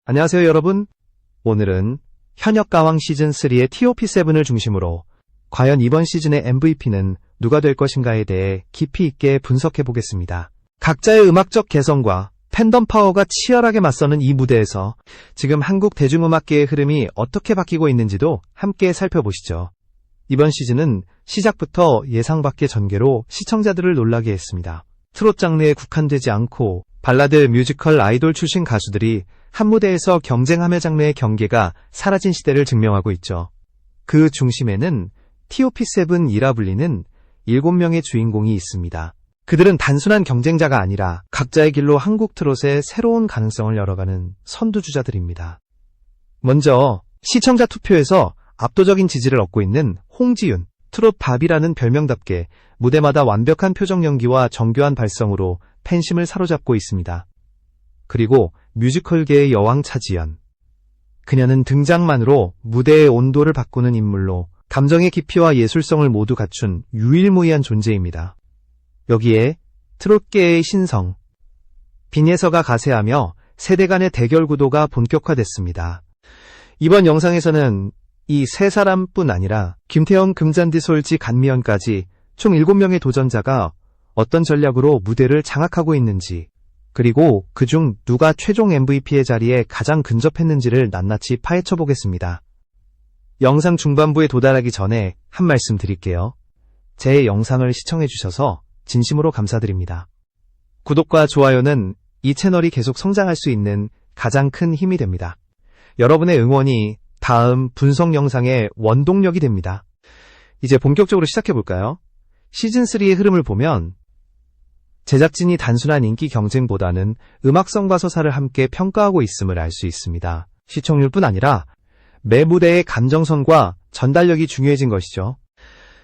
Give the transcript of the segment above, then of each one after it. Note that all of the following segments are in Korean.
안녕하세요 여러분. 오늘은 현역가왕 시즌3의 TOP7을 중심으로 과연 이번 시즌의 MVP는 누가 될 것인가에 대해 깊이 있게 분석해 보겠습니다. 각자의 음악적 개성과 팬덤 파워가 치열하게 맞서는 이 무대에서 지금 한국 대중음악계의 흐름이 어떻게 바뀌고 있는지도 함께 살펴보시죠. 이번 시즌은 시작부터 예상 밖의 전개로 시청자들을 놀라게 했습니다. 트롯 장르에 국한되지 않고 발라드, 뮤지컬, 아이돌 출신 가수들이 한 무대에서 경쟁함의 장르의 경계가 사라진 시대를 증명하고 있죠. 그 중심에는 TOP7이라 불리는 7명의 주인공이 있습니다. 그들은 단순한 경쟁자가 아니라 각자의 길로 한국 트롯의 새로운 가능성을 열어가는 선두주자들입니다. 먼저 시청자 투표에서 압도적인 지지를 얻고 있는 홍지윤, 트롯 밥이라는 별명답게 무대마다 완벽한 표정 연기와 정교한 발성으로 팬심을 사로잡고 있습니다. 그리고 뮤지컬계의 여왕 차지연. 그녀는 등장만으로 무대의 온도를 바꾸는 인물로 감정의 깊이와 예술성을 모두 갖춘 유일무이한 존재입니다. 여기에 트롯계의 신성, 빈예서가 가세하며 세대 간의 대결 구도가 본격화됐습니다. 이번 영상에서는 이 세 사람뿐 아니라 김태형, 금잔디, 솔지, 간미연까지 총 7명의 도전자가 어떤 전략으로 무대를 장악하고 있는지, 그리고 그중 누가 최종 MVP의 자리에 가장 근접했는지를 낱낱이 파헤쳐 보겠습니다. 영상 중반부에 도달하기 전에 한 말씀 드릴게요. 제 영상을 시청해 주셔서 진심으로 감사드립니다. 구독과 좋아요는 이 채널이 계속 성장할 수 있는 가장 큰 힘이 됩니다. 여러분의 응원이 다음 분석 영상의 원동력이 됩니다. 이제 본격적으로 시작해 볼까요? 시즌3의 흐름을 보면 제작진이 단순한 인기 경쟁보다는 음악성과 서사를 함께 평가하고 있음을 알 수 있습니다. 시청률뿐 아니라 매 무대의 감정선과 전달력이 중요해진 것이죠.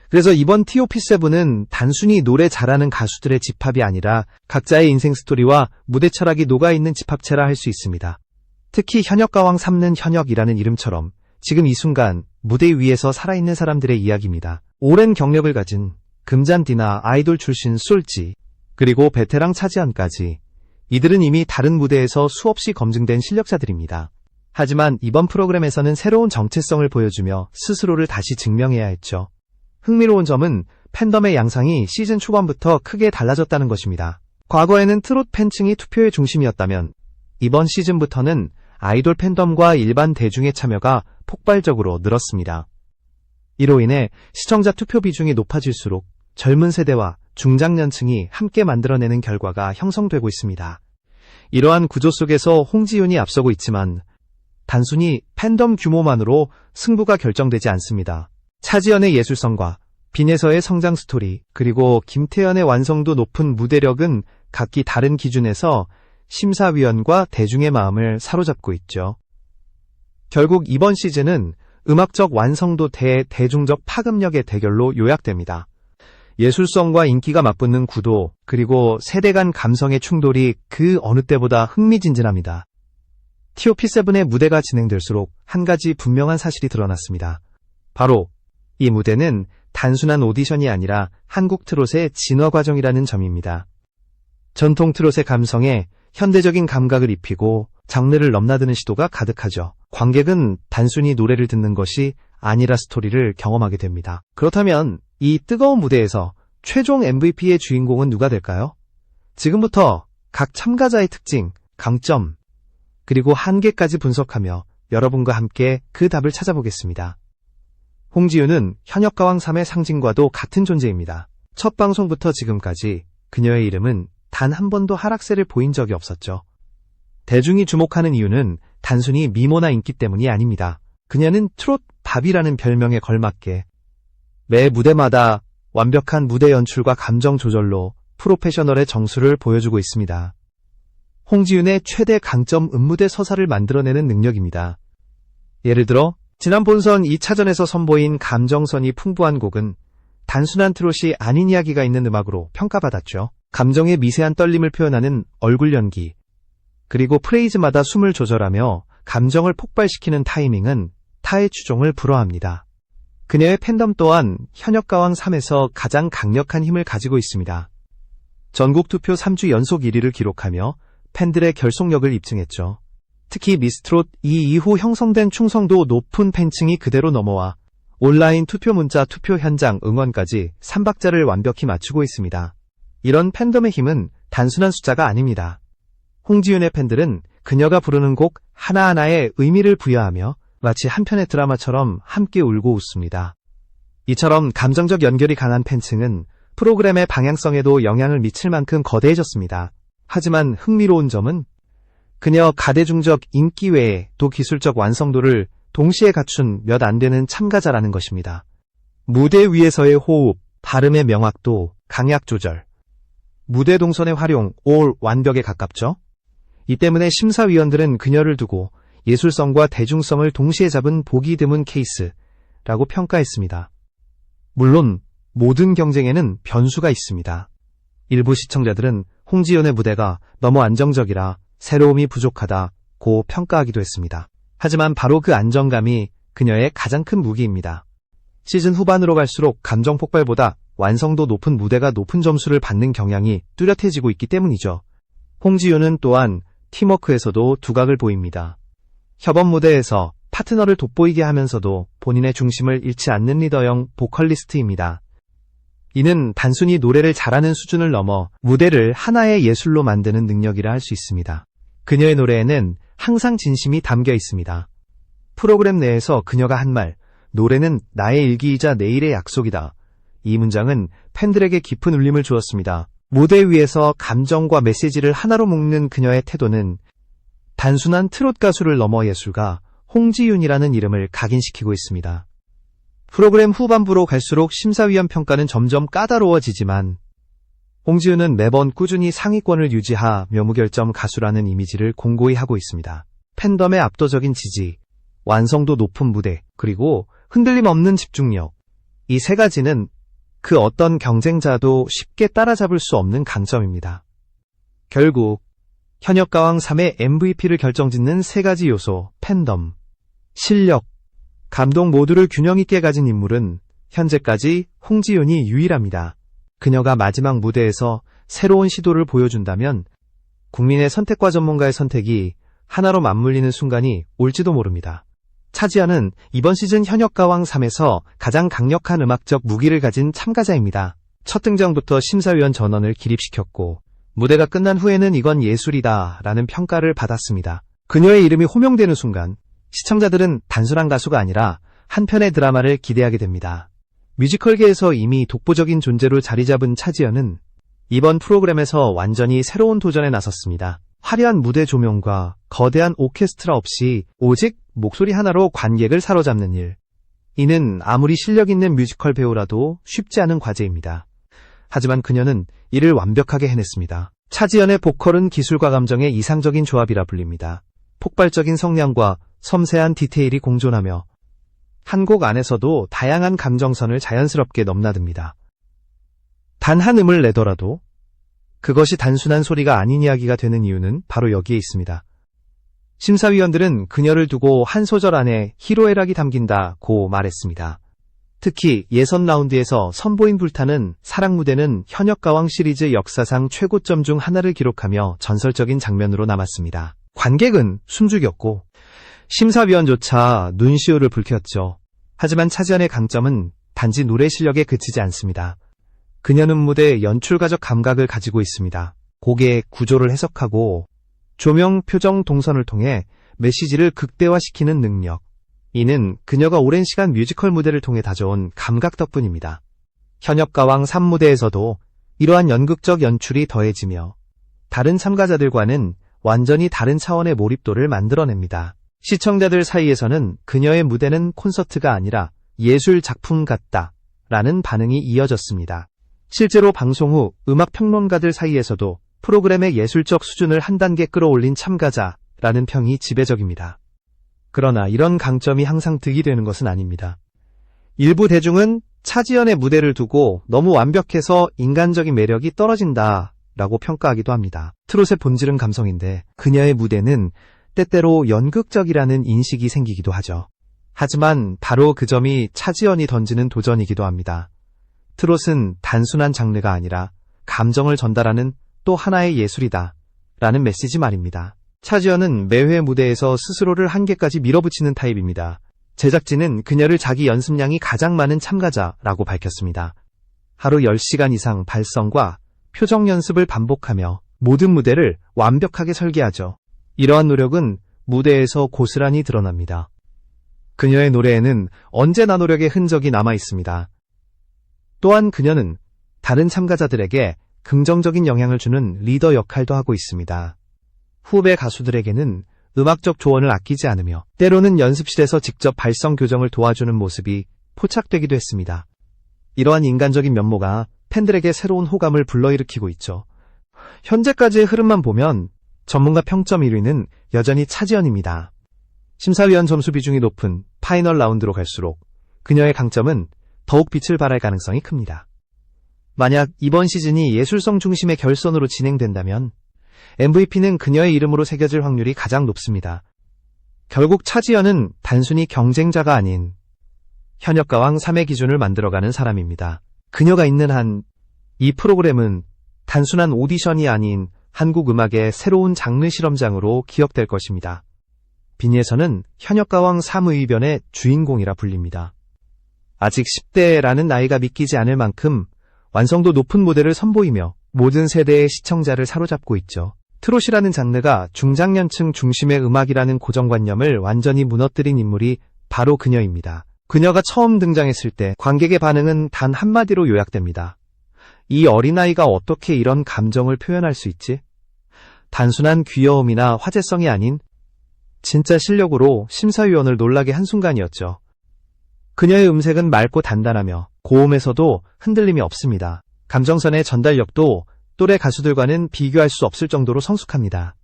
그래서 이번 TOP7은 단순히 노래 잘하는 가수들의 집합이 아니라 각자의 인생 스토리와 무대 철학이 녹아있는 집합체라 할 수 있습니다. 특히 현역가왕 삼는 현역이라는 이름처럼 지금 이 순간 무대 위에서 살아있는 사람들의 이야기입니다. 오랜 경력을 가진 금잔디나 아이돌 출신 솔지, 그리고 베테랑 차지연까지 이들은 이미 다른 무대에서 수없이 검증된 실력자들입니다. 하지만 이번 프로그램에서는 새로운 정체성을 보여주며 스스로를 다시 증명해야 했죠. 흥미로운 점은 팬덤의 양상이 시즌 초반부터 크게 달라졌다는 것입니다. 과거에는 트롯 팬층이 투표의 중심이었다면 이번 시즌부터는 아이돌 팬덤과 일반 대중의 참여가 폭발적으로 늘었습니다. 이로 인해 시청자 투표 비중이 높아질수록 젊은 세대와 중장년층이 함께 만들어내는 결과가 형성되고 있습니다. 이러한 구조 속에서 홍지윤이 앞서고 있지만 단순히 팬덤 규모만으로 승부가 결정되지 않습니다. 차지연의 예술성과 빈예서의 성장 스토리, 그리고 김태현의 완성도 높은 무대력은 각기 다른 기준에서 심사위원과 대중의 마음을 사로잡고 있죠. 결국 이번 시즌은 음악적 완성도 대 대중적 파급력의 대결로 요약됩니다. 예술성과 인기가 맞붙는 구도, 그리고 세대 간 감성의 충돌이 그 어느 때보다 흥미진진합니다. TOP7의 무대가 진행될수록 한 가지 분명한 사실이 드러났습니다. 바로 이 무대는 단순한 오디션이 아니라 한국 트롯의 진화 과정이라는 점입니다. 전통 트롯의 감성에 현대적인 감각을 입히고 장르를 넘나드는 시도가 가득하죠. 관객은 단순히 노래를 듣는 것이 아니라 스토리를 경험하게 됩니다. 그렇다면 이 뜨거운 무대에서 최종 MVP의 주인공은 누가 될까요? 지금부터 각 참가자의 특징, 강점, 그리고 한계까지 분석하며 여러분과 함께 그 답을 찾아보겠습니다. 홍지윤은 현역가왕 3의 상징과도 같은 존재입니다. 첫 방송부터 지금까지 그녀의 이름은 단 한 번도 하락세를 보인 적이 없었죠. 대중이 주목하는 이유는 단순히 미모나 인기 때문이 아닙니다. 그녀는 트롯 밥이라는 별명에 걸맞게 매 무대마다 완벽한 무대 연출과 감정 조절로 프로페셔널의 정수를 보여주고 있습니다. 홍지윤의 최대 강점 음무대 서사를 만들어내는 능력입니다. 예를 들어 지난 본선 2차전에서 선보인 감정선이 풍부한 곡은 단순한 트롯이 아닌 이야기가 있는 음악으로 평가받았죠. 감정의 미세한 떨림을 표현하는 얼굴 연기, 그리고 프레이즈마다 숨을 조절하며 감정을 폭발시키는 타이밍은 타의 추종을 불허합니다. 그녀의 팬덤 또한 현역가왕 3에서 가장 강력한 힘을 가지고 있습니다. 전국 투표 3주 연속 1위를 기록하며 팬들의 결속력을 입증했죠. 특히 미스트롯 이후 형성된 충성도 높은 팬층이 그대로 넘어와 온라인 투표 문자, 투표 현장, 응원까지 3박자를 완벽히 맞추고 있습니다. 이런 팬덤의 힘은 단순한 숫자가 아닙니다. 홍지윤의 팬들은 그녀가 부르는 곡 하나하나에 의미를 부여하며 마치 한 편의 드라마처럼 함께 울고 웃습니다. 이처럼 감정적 연결이 강한 팬층은 프로그램의 방향성에도 영향을 미칠 만큼 거대해졌습니다. 하지만 흥미로운 점은 그녀 가대중적 인기 외에 또 기술적 완성도를 동시에 갖춘 몇 안 되는 참가자라는 것입니다. 무대 위에서의 호흡, 발음의 명확도, 강약 조절, 무대 동선의 활용, 올 완벽에 가깝죠? 이 때문에 심사위원들은 그녀를 두고 예술성과 대중성을 동시에 잡은 보기 드문 케이스라고 평가했습니다. 물론 모든 경쟁에는 변수가 있습니다. 일부 시청자들은 홍지연의 무대가 너무 안정적이라 새로움이 부족하다고 평가하기도 했습니다. 하지만 바로 그 안정감이 그녀의 가장 큰 무기입니다. 시즌 후반으로 갈수록 감정 폭발보다 완성도 높은 무대가 높은 점수를 받는 경향이 뚜렷해지고 있기 때문이죠. 홍지윤은 또한 팀워크에서도 두각을 보입니다. 협업 무대에서 파트너를 돋보이게 하면서도 본인의 중심을 잃지 않는 리더형 보컬리스트입니다. 이는 단순히 노래를 잘하는 수준을 넘어 무대를 하나의 예술로 만드는 능력이라 할 수 있습니다. 그녀의 노래에는 항상 진심이 담겨 있습니다. 프로그램 내에서 그녀가 한 말, 노래는 나의 일기이자 내일의 약속이다. 이 문장은 팬들에게 깊은 울림을 주었습니다. 무대 위에서 감정과 메시지를 하나로 묶는 그녀의 태도는 단순한 트롯 가수를 넘어 예술가 홍지윤이라는 이름을 각인시키고 있습니다. 프로그램 후반부로 갈수록 심사위원 평가는 점점 까다로워지지만 홍지윤은 매번 꾸준히 상위권을 유지하며 무결점 가수라는 이미지를 공고히 하고 있습니다. 팬덤의 압도적인 지지, 완성도 높은 무대, 그리고 흔들림 없는 집중력, 이 세 가지는 그 어떤 경쟁자도 쉽게 따라잡을 수 없는 강점입니다. 결국 현역가왕 3의 MVP를 결정짓는 세 가지 요소, 팬덤, 실력, 감동 모두를 균형 있게 가진 인물은 현재까지 홍지윤이 유일합니다. 그녀가 마지막 무대에서 새로운 시도를 보여준다면 국민의 선택과 전문가의 선택이 하나로 맞물리는 순간이 올지도 모릅니다. 차지연은 이번 시즌 현역가왕 3에서 가장 강력한 음악적 무기를 가진 참가자입니다. 첫 등장부터 심사위원 전원을 기립시켰고 무대가 끝난 후에는 이건 예술이다 라는 평가를 받았습니다. 그녀의 이름이 호명되는 순간 시청자들은 단순한 가수가 아니라 한 편의 드라마를 기대하게 됩니다. 뮤지컬계에서 이미 독보적인 존재로 자리 잡은 차지연은 이번 프로그램에서 완전히 새로운 도전에 나섰습니다. 화려한 무대 조명과 거대한 오케스트라 없이 오직 목소리 하나로 관객을 사로잡는 일. 이는 아무리 실력 있는 뮤지컬 배우라도 쉽지 않은 과제입니다. 하지만 그녀는 이를 완벽하게 해냈습니다. 차지연의 보컬은 기술과 감정의 이상적인 조합이라 불립니다. 폭발적인 성량과 섬세한 디테일이 공존하며 한 곡 안에서도 다양한 감정선을 자연스럽게 넘나듭니다. 단 한 음을 내더라도 그것이 단순한 소리가 아닌 이야기가 되는 이유는 바로 여기에 있습니다. 심사위원들은 그녀를 두고 한 소절 안에 희로애락이 담긴다고 말했습니다. 특히 예선 라운드에서 선보인 불타는 사랑 무대는 현역가왕 시리즈 역사상 최고점 중 하나를 기록하며 전설적인 장면으로 남았습니다. 관객은 숨죽였고 심사위원조차 눈시울을 붉혔죠. 하지만 차지연의 강점은 단지 노래 실력에 그치지 않습니다. 그녀는 무대 연출가적 감각을 가지고 있습니다. 곡의 구조를 해석하고 조명, 표정, 동선을 통해 메시지를 극대화시키는 능력. 이는 그녀가 오랜 시간 뮤지컬 무대를 통해 다져온 감각 덕분입니다. 현역가왕 3무대에서도 이러한 연극적 연출이 더해지며 다른 참가자들과는 완전히 다른 차원의 몰입도를 만들어냅니다. 시청자들 사이에서는 그녀의 무대는 콘서트가 아니라 예술 작품 같다 라는 반응이 이어졌습니다. 실제로 방송 후 음악 평론가들 사이에서도 프로그램의 예술적 수준을 한 단계 끌어올린 참가자라는 평이 지배적입니다. 그러나 이런 강점이 항상 득이 되는 것은 아닙니다. 일부 대중은 차지연의 무대를 두고 너무 완벽해서 인간적인 매력이 떨어진다 라고 평가하기도 합니다. 트롯의 본질은 감성인데 그녀의 무대는 때때로 연극적이라는 인식이 생기기도 하죠. 하지만 바로 그 점이 차지연이 던지는 도전이기도 합니다. 트롯은 단순한 장르가 아니라 감정을 전달하는 또 하나의 예술이다 라는 메시지 말입니다. 차지연은 매회 무대에서 스스로를 한계까지 밀어붙이는 타입입니다. 제작진은 그녀를 자기 연습량이 가장 많은 참가자라고 밝혔습니다. 하루 10시간 이상 발성과 표정 연습을 반복하며 모든 무대를 완벽하게 설계하죠. 이러한 노력은 무대에서 고스란히 드러납니다. 그녀의 노래에는 언제나 노력의 흔적이 남아 있습니다. 또한 그녀는 다른 참가자들에게 긍정적인 영향을 주는 리더 역할도 하고 있습니다. 후배 가수들에게는 음악적 조언을 아끼지 않으며 때로는 연습실에서 직접 발성 교정을 도와주는 모습이 포착되기도 했습니다. 이러한 인간적인 면모가 팬들에게 새로운 호감을 불러일으키고 있죠. 현재까지의 흐름만 보면 전문가 평점 1위는 여전히 차지연입니다. 심사위원 점수 비중이 높은 파이널 라운드로 갈수록 그녀의 강점은 더욱 빛을 발할 가능성이 큽니다. 만약 이번 시즌이 예술성 중심의 결선으로 진행된다면 MVP는 그녀의 이름으로 새겨질 확률이 가장 높습니다. 결국 차지연은 단순히 경쟁자가 아닌 현역가왕 3의 기준을 만들어가는 사람입니다. 그녀가 있는 한 이 프로그램은 단순한 오디션이 아닌 한국 음악의 새로운 장르 실험장으로 기억될 것입니다. 빈니에서는 현역가왕 3의변의 주인공이라 불립니다. 아직 10대라는 나이가 믿기지 않을 만큼 완성도 높은 무대를 선보이며 모든 세대의 시청자를 사로잡고 있죠. 트롯이라는 장르가 중장년층 중심의 음악이라는 고정관념을 완전히 무너뜨린 인물이 바로 그녀입니다. 그녀가 처음 등장했을 때 관객의 반응은 단 한마디로 요약됩니다. 이 어린아이가 어떻게 이런 감정을 표현할 수 있지? 단순한 귀여움이나 화제성이 아닌 진짜 실력으로 심사위원을 놀라게 한 순간이었죠. 그녀의 음색은 맑고 단단하며 고음에서도 흔들림이 없습니다. 감정선의 전달력도 또래 가수들과는 비교할 수 없을 정도로 성숙합니다.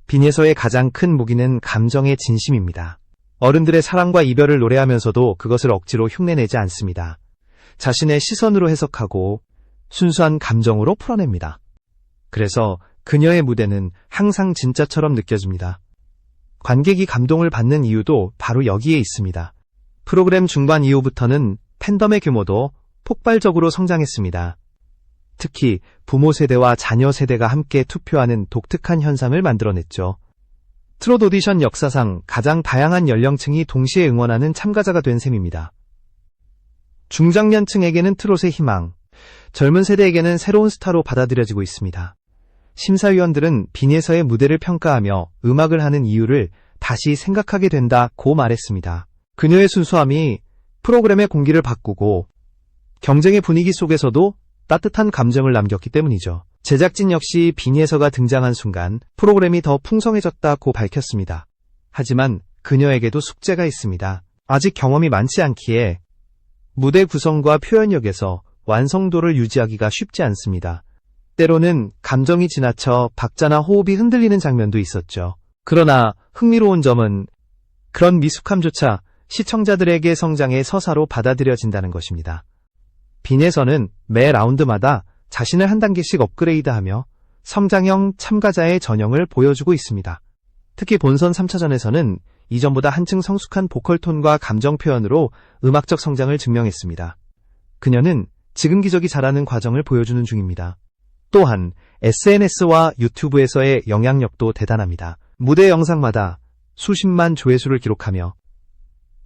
빈에서의 가장 큰 무기는 감정의 진심입니다. 어른들의 사랑과 이별을 노래하면서도 그것을 억지로 흉내내지 않습니다. 자신의 시선으로 해석하고 순수한 감정으로 풀어냅니다. 그래서 그녀의 무대는 항상 진짜처럼 느껴집니다. 관객이 감동을 받는 이유도 바로 여기에 있습니다. 프로그램 중반 이후부터는 팬덤의 규모도 폭발적으로 성장했습니다. 특히 부모 세대와 자녀 세대가 함께 투표하는 독특한 현상을 만들어냈죠. 트롯 오디션 역사상 가장 다양한 연령층이 동시에 응원하는 참가자가 된 셈입니다. 중장년층에게는 트롯의 희망, 젊은 세대에게는 새로운 스타로 받아들여지고 있습니다. 심사위원들은 빈에서의 무대를 평가하며 음악을 하는 이유를 다시 생각하게 된다고 말했습니다. 그녀의 순수함이 프로그램의 공기를 바꾸고 경쟁의 분위기 속에서도 따뜻한 감정을 남겼기 때문이죠. 제작진 역시 빈에서가 등장한 순간 프로그램이 더 풍성해졌다고 밝혔습니다. 하지만 그녀에게도 숙제가 있습니다. 아직 경험이 많지 않기에 무대 구성과 표현력에서 완성도를 유지하기가 쉽지 않습니다. 때로는 감정이 지나쳐 박자나 호흡이 흔들리는 장면도 있었죠. 그러나 흥미로운 점은 그런 미숙함조차 시청자들에게 성장의 서사로 받아들여진다는 것입니다. 빈에서는 매 라운드마다 자신을 한 단계씩 업그레이드하며 성장형 참가자의 전형을 보여주고 있습니다. 특히 본선 3차전에서는 이전보다 한층 성숙한 보컬톤과 감정 표현으로 음악적 성장을 증명했습니다. 그녀는 지금 기적이 자라는 과정을 보여주는 중입니다. 또한 SNS와 유튜브에서의 영향력도 대단합니다. 무대 영상마다 수십만 조회수를 기록하며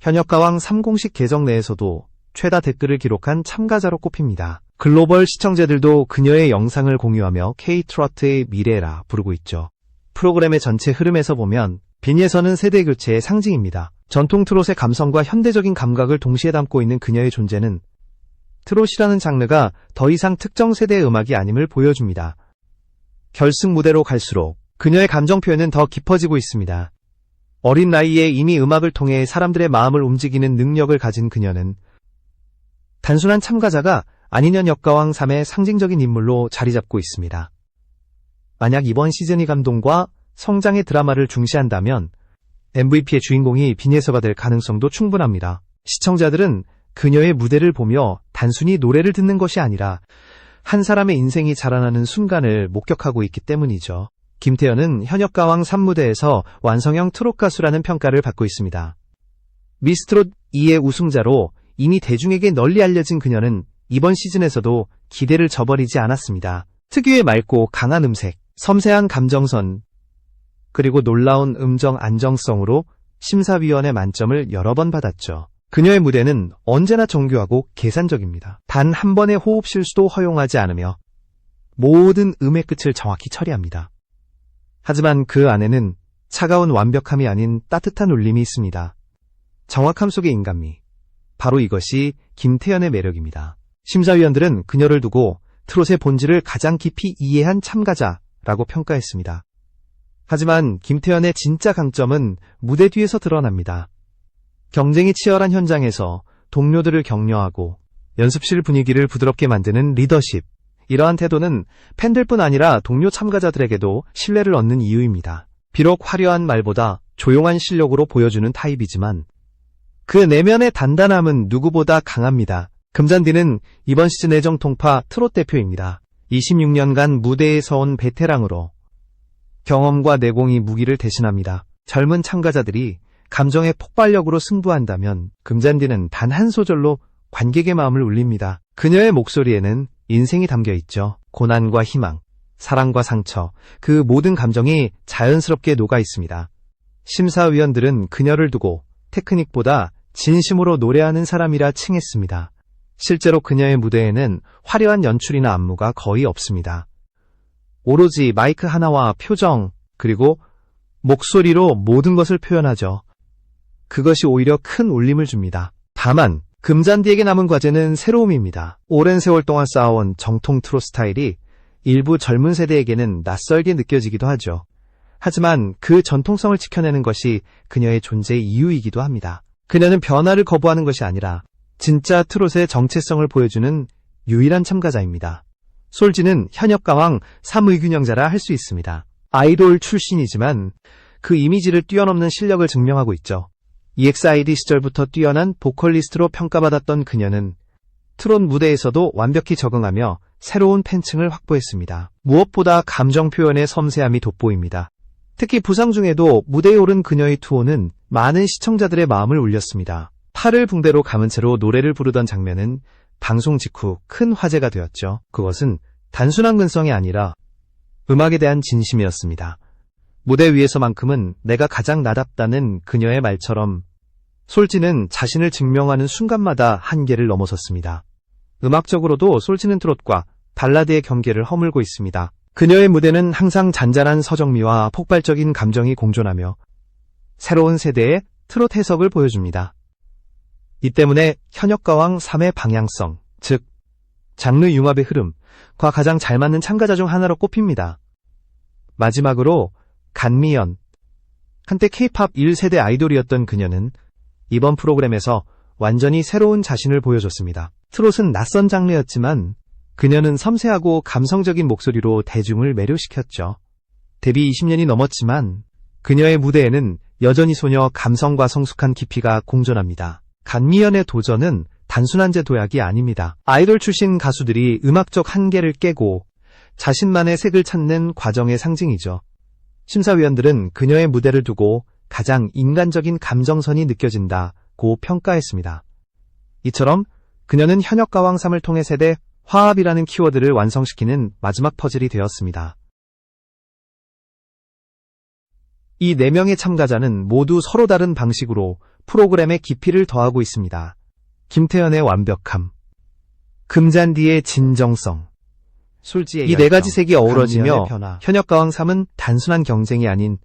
현역가왕 3공식 계정 내에서도 최다 댓글을 기록한 참가자로 꼽힙니다. 글로벌 시청자들도 그녀의 영상을 공유하며 K-트로트의 미래라 부르고 있죠. 프로그램의 전체 흐름에서 보면 빈에서는 세대 교체의 상징입니다. 전통 트롯의 감성과 현대적인 감각을 동시에 담고 있는 그녀의 존재는 트롯이라는 장르가 더 이상 특정 세대의 음악이 아님을 보여줍니다. 결승 무대로 갈수록 그녀의 감정 표현은 더 깊어지고 있습니다. 어린 나이에 이미 음악을 통해 사람들의 마음을 움직이는 능력을 가진 그녀는 단순한 참가자가 아닌 현역가왕 3의 상징적인 인물로 자리 잡고 있습니다. 만약 이번 시즌이 감동과 성장의 드라마를 중시한다면 MVP의 주인공이 빈에서가 될 가능성도 충분합니다. 시청자들은 그녀의 무대를 보며 단순히 노래를 듣는 것이 아니라 한 사람의 인생이 자라나는 순간을 목격하고 있기 때문이죠. 김태현은 현역가왕 3무대에서 완성형 트롯 가수라는 평가를 받고 있습니다. 미스트롯 2의 우승자로 이미 대중에게 널리 알려진 그녀는 이번 시즌에서도 기대를 저버리지 않았습니다. 특유의 맑고 강한 음색, 섬세한 감정선, 그리고 놀라운 음정 안정성으로 심사위원의 만점을 여러 번 받았죠. 그녀의 무대는 언제나 정교하고 계산적입니다. 단 한 번의 호흡 실수도 허용하지 않으며 모든 음의 끝을 정확히 처리합니다. 하지만 그 안에는 차가운 완벽함이 아닌 따뜻한 울림이 있습니다. 정확함 속의 인간미. 바로 이것이 김태연의 매력입니다. 심사위원들은 그녀를 두고 트롯의 본질을 가장 깊이 이해한 참가자라고 평가했습니다. 하지만 김태연의 진짜 강점은 무대 뒤에서 드러납니다. 경쟁이 치열한 현장에서 동료들을 격려하고 연습실 분위기를 부드럽게 만드는 리더십. 이러한 태도는 팬들뿐 아니라 동료 참가자들에게도 신뢰를 얻는 이유입니다. 비록 화려한 말보다 조용한 실력으로 보여주는 타입이지만 그 내면의 단단함은 누구보다 강합니다. 금잔디는 이번 시즌 애정통파 트롯 대표입니다. 26년간 무대에 서온 베테랑으로 경험과 내공이 무기를 대신합니다. 젊은 참가자들이 감정의 폭발력으로 승부한다면 금잔디는 단 한 소절로 관객의 마음을 울립니다. 그녀의 목소리에는 인생이 담겨 있죠. 고난과 희망, 사랑과 상처, 그 모든 감정이 자연스럽게 녹아 있습니다. 심사위원들은 그녀를 두고 테크닉보다 진심으로 노래하는 사람이라 칭했습니다. 실제로 그녀의 무대에는 화려한 연출이나 안무가 거의 없습니다. 오로지 마이크 하나와 표정, 그리고 목소리로 모든 것을 표현하죠. 그것이 오히려 큰 울림을 줍니다. 다만 금잔디에게 남은 과제는 새로움입니다. 오랜 세월 동안 쌓아온 정통 트롯 스타일이 일부 젊은 세대에게는 낯설게 느껴지기도 하죠. 하지만 그 전통성을 지켜내는 것이 그녀의 존재의 이유이기도 합니다. 그녀는 변화를 거부하는 것이 아니라 진짜 트롯의 정체성을 보여주는 유일한 참가자입니다. 솔지는 현역가왕 3의균형자라 할 수 있습니다. 아이돌 출신이지만 그 이미지를 뛰어넘는 실력을 증명하고 있죠. EXID 시절부터 뛰어난 보컬리스트로 평가받았던 그녀는 트롯 무대에서도 완벽히 적응하며 새로운 팬층을 확보했습니다. 무엇보다 감정 표현의 섬세함이 돋보입니다. 특히 부상 중에도 무대에 오른 그녀의 투혼은 많은 시청자들의 마음을 울렸습니다. 팔을 붕대로 감은 채로 노래를 부르던 장면은 방송 직후 큰 화제가 되었죠. 그것은 단순한 근성이 아니라 음악에 대한 진심이었습니다. 무대 위에서만큼은 내가 가장 나답다는 그녀의 말처럼 솔지는 자신을 증명하는 순간마다 한계를 넘어섰습니다. 음악적으로도 솔지는 트롯과 발라드의 경계를 허물고 있습니다. 그녀의 무대는 항상 잔잔한 서정미와 폭발적인 감정이 공존하며 새로운 세대의 트롯 해석을 보여줍니다. 이 때문에 현역가왕 3의 방향성, 즉 장르 융합의 흐름과 가장 잘 맞는 참가자 중 하나로 꼽힙니다. 마지막으로 간미연. 한때 K-팝 1세대 아이돌이었던 그녀는 이번 프로그램에서 완전히 새로운 자신을 보여줬습니다. 트롯은 낯선 장르였지만 그녀는 섬세하고 감성적인 목소리로 대중을 매료시켰죠. 데뷔 20년이 넘었지만 그녀의 무대에는 여전히 소녀 감성과 성숙한 깊이가 공존합니다. 간미연의 도전은 단순한 제도약이 아닙니다. 아이돌 출신 가수들이 음악적 한계를 깨고 자신만의 색을 찾는 과정의 상징이죠. 심사위원들은 그녀의 무대를 두고 가장 인간적인 감정선이 느껴진다고 평가했습니다. 이처럼 그녀는 현역가왕 3을 통해 세대 화합이라는 키워드를 완성시키는 마지막 퍼즐이 되었습니다. 이 4명의 참가자는 모두 서로 다른 방식으로 프로그램의 깊이를 더하고 있습니다. 김태연의 완벽함, 금잔디의 진정성, 솔지의 이 4가지 색이 어우러지며 현역가왕 3은 단순한 경쟁이 아닌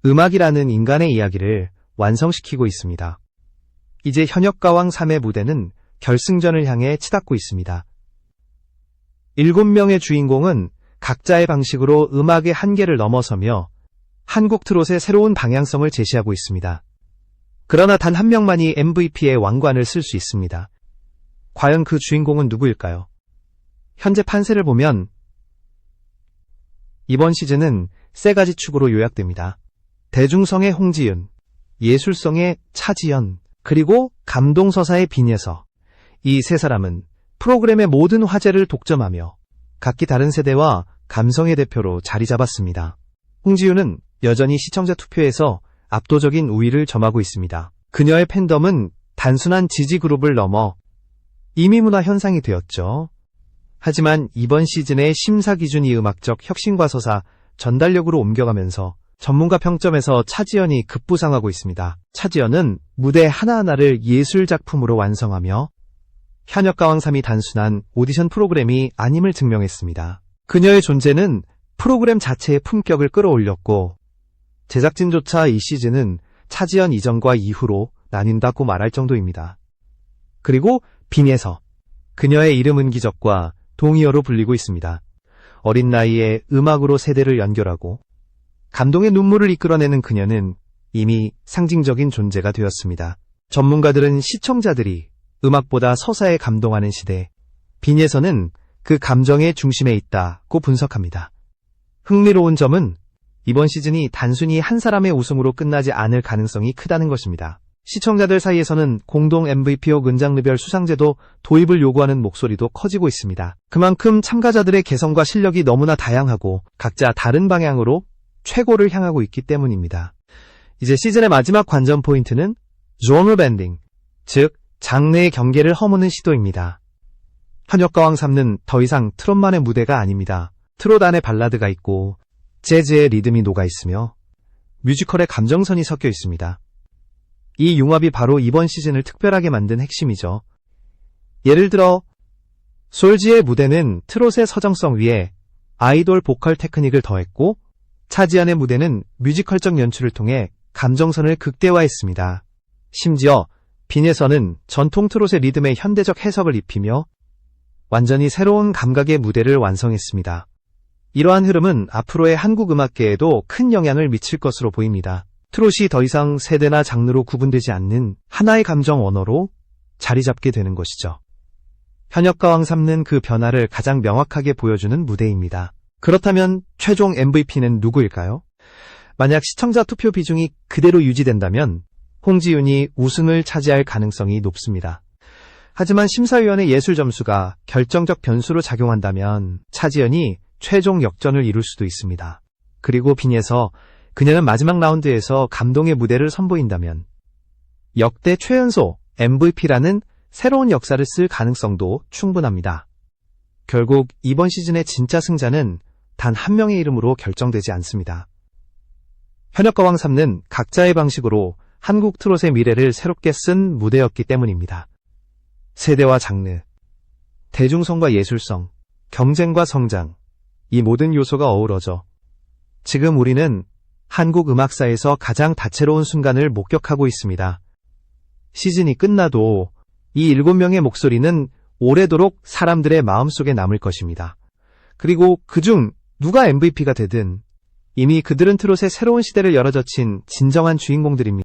음악이라는 인간의 이야기를 완성시키고 있습니다. 이제 현역가왕 3의 무대는 결승전을 향해 치닫고 있습니다. 7명의 주인공은 각자의 방식으로 음악의 한계를 넘어서며 한국 트롯의 새로운 방향성을 제시하고 있습니다. 그러나 단 한 명만이 MVP의 왕관을 쓸 수 있습니다. 과연 그 주인공은 누구일까요? 현재 판세를 보면 이번 시즌은 3가지 축으로 요약됩니다. 대중성의 홍지윤, 예술성의 차지연, 그리고 감동서사의 빈예서. 이 3사람은 프로그램의 모든 화제를 독점하며 각기 다른 세대와 감성의 대표로 자리 잡았습니다. 홍지윤은 여전히 시청자 투표에서 압도적인 우위를 점하고 있습니다. 그녀의 팬덤은 단순한 지지 그룹을 넘어 임의문화 현상이 되었죠. 하지만 이번 시즌의 심사 기준이 음악적 혁신과 서사, 전달력으로 옮겨가면서 전문가 평점에서 차지연이 급부상하고 있습니다. 차지연은 무대 하나하나를 예술작품으로 완성하며 현역가왕3이 단순한 오디션 프로그램이 아님을 증명했습니다. 그녀의 존재는 프로그램 자체의 품격을 끌어올렸고 제작진조차 이 시즌은 차지연 이전과 이후로 나뉜다고 말할 정도입니다. 그리고 빈에서 그녀의 이름은 기적과 동의어로 불리고 있습니다. 어린 나이에 음악으로 세대를 연결하고 감동의 눈물을 이끌어내는 그녀는 이미 상징적인 존재가 되었습니다. 전문가들은 시청자들이 음악보다 서사에 감동하는 시대, 빈에서는 그 감정의 중심에 있다고 분석합니다. 흥미로운 점은 이번 시즌이 단순히 한 사람의 우승으로 끝나지 않을 가능성이 크다는 것입니다. 시청자들 사이에서는 공동 MVP 혹 은장르별 수상제도 도입을 요구하는 목소리도 커지고 있습니다. 그만큼 참가자들의 개성과 실력이 너무나 다양하고 각자 다른 방향으로 최고를 향하고 있기 때문입니다. 이제 시즌의 마지막 관전 포인트는 genre 밴딩, 즉 장르의 경계를 허무는 시도입니다. 현역가왕 3는 더 이상 트롯만의 무대가 아닙니다. 트롯 안에 발라드가 있고 재즈의 리듬이 녹아있으며 뮤지컬의 감정선이 섞여 있습니다. 이 융합이 바로 이번 시즌을 특별하게 만든 핵심이죠. 예를 들어 솔지의 무대는 트롯의 서정성 위에 아이돌 보컬 테크닉을 더했고 차지연의 무대는 뮤지컬적 연출을 통해 감정선을 극대화했습니다. 심지어 빈에서는 전통 트롯의 리듬에 현대적 해석을 입히며 완전히 새로운 감각의 무대를 완성했습니다. 이러한 흐름은 앞으로의 한국 음악계에도 큰 영향을 미칠 것으로 보입니다. 트롯이 더 이상 세대나 장르로 구분되지 않는 하나의 감정 언어로 자리 잡게 되는 것이죠. 현역가왕 3는 그 변화를 가장 명확하게 보여주는 무대입니다. 그렇다면 최종 MVP는 누구일까요? 만약 시청자 투표 비중이 그대로 유지된다면 홍지윤이 우승을 차지할 가능성이 높습니다. 하지만 심사위원의 예술 점수가 결정적 변수로 작용한다면 차지연이 최종 역전을 이룰 수도 있습니다. 그리고 빈에서 그녀는 마지막 라운드에서 감동의 무대를 선보인다면 역대 최연소 MVP라는 새로운 역사를 쓸 가능성도 충분합니다. 결국 이번 시즌의 진짜 승자는 단 한 명의 이름으로 결정되지 않습니다. 현역가왕 3는 각자의 방식으로 한국 트롯의 미래를 새롭게 쓴 무대였기 때문입니다. 세대와 장르, 대중성과 예술성, 경쟁과 성장, 이 모든 요소가 어우러져 지금 우리는 한국 음악사에서 가장 다채로운 순간을 목격하고 있습니다. 시즌이 끝나도 이 7명의 목소리는 오래도록 사람들의 마음속에 남을 것입니다. 그리고 그중 누가 MVP가 되든 이미 그들은 트롯의 새로운 시대를 열어젖힌 진정한 주인공들입니다.